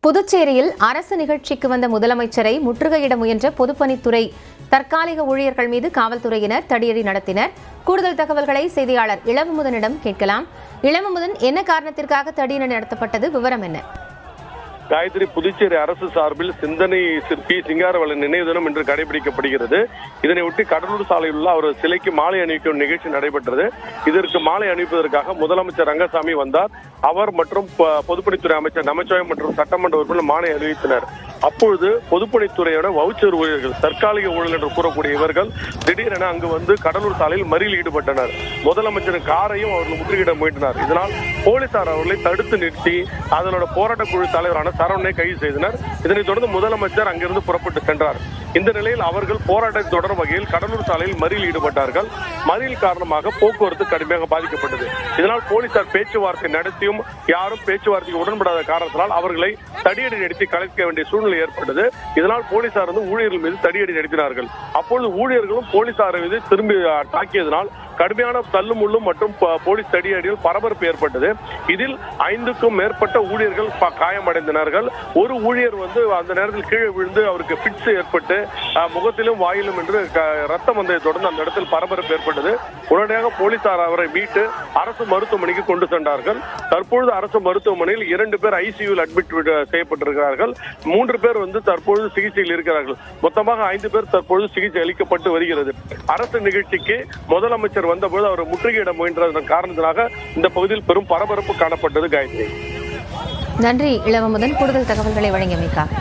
புதுச்சேரியில் அரசு நிகழ்ச்சிக்கு வந்த முதலமைச்சரை முற்றுகையிட முயன்ற பொதுப்பணித்துறை தற்காலிக ஊழியர்கள் மீது காவல்துறையினர் தடியடி நடத்தினர். கூடுதல் தகவல்களை செய்தியாளர் இளவமுதனிடம் கேட்கலாம். இளவமுதன், என்ன காரணத்திற்காக தடியடி நடத்தப்பட்டது? விவரம் என்ன? காயத்ரி, புதுச்சேரி அரசு சார்பில் சிந்தனை சிற்பி சிங்காரவேலன் நினைவு தினம் இன்று கடைபிடிக்கப்படுகிறது. இதனையொட்டி கடலூர் சாலையில் உள்ள அவர் சிலைக்கு மாலை அணிவிக்கும் நிகழ்ச்சி நடைபெற்றது. இதற்கு மாலை அணிவிப்பதற்காக முதலமைச்சர் ரங்கசாமி வந்தார். அவர் மற்றும் பொதுப்பணித்துறை அமைச்சர் நமச்சிவாயம் மற்றும் சட்டமன்ற உறுப்பினர் மாலை அணிவித்தனர். அப்பொழுது பொதுப்பணித்துறையோட வவுச்சர் ஊழியர்கள், தற்காலிக ஊழியர் என்று கூறக்கூடிய இவர்கள் திடீரென அங்கு வந்து கடலூர் சாலையில் மறியலில் ஈடுபட்டனர். முதலமைச்சரின் காரையும் அவர்கள் முற்றுகையிட முயன்றனர். இதனால் போலீசார் அவர்களை தடுத்து நிறுத்தி அதனோட போராட்ட குழு தலைவரான சரவணனை கைது செய்தனர். இதனைத் தொடர்ந்து முதலமைச்சர் அங்கிருந்து புறப்பட்டு சென்றார். இந்த நிலையில் அவர்கள் போராட்டத்தை தொடரும் வகையில் கடலூர் சாலையில் மறியலில் ஈடுபட்டார்கள். மறியல் காரணமாக போக்குவரத்து கடுமையாக பாதிக்கப்பட்டது. இதனால் போலீசார் பேச்சுவார்த்தை நடத்தியும் யாரும் பேச்சுவார்த்தைக்கு உடன்படாத காரணத்தினால் அவர்களை தடியடி நடத்தி கலைக்க வேண்டிய சூழ்நிலை ஏற்பட்டது. இதனால் போலீசார் ஊழியர்கள் மீது தடியடி நடத்தினார்கள். அப்பொழுது ஊழியர்களும் போலீசார் மீது திரும்பி தாக்கியதனால் கடுமையான தள்ளுமுள்ளும் மற்றும் போலீஸ் தடியடியில் பரபரப்பு ஏற்பட்டது. இதில் 5க்கும் மேற்பட்ட ஊழியர்கள் காயமடைந்தனர்கள். ஒரு ஊழியர் அந்த நேரத்தில் கீழே விழுந்து அவருக்கு பிட்ஸ் ஏற்பட்டு முகத்திலும் வாயிலும் என்று ரத்தம் வந்ததை தொடர்ந்து அந்த இடத்தில் பரபரப்பு ஏற்பட்டது. உடனடியாக போலீசார் அவரை மீட்டு அரசு மருத்துவமனைக்கு கொண்டு சென்றார்கள். தற்பொழுது அரசு மருத்துவமனையில் 2 பேர் ஐசியூவில் அட்மிட் செய்யப்பட்டிருக்கிறார்கள். 3 பேர் தற்பொழுது சிகிச்சையில் இருக்கிறார்கள். மொத்தமாக 5 பேர் தற்பொழுது சிகிச்சை அளிக்கப்பட்டு வருகிறது. அரசு நிகழ்ச்சிக்கு முதலமைச்சர் வந்தபோது அவர் முற்றுகையிட முயன்றதன் காரணத்தினாக இந்த பகுதியில் பெரும் பரபரப்பு காணப்பட்டது. காயத்ரி, நன்றி இளவமுதன், கூடுதல் தகவல்களை வழங்கியமைக்காக.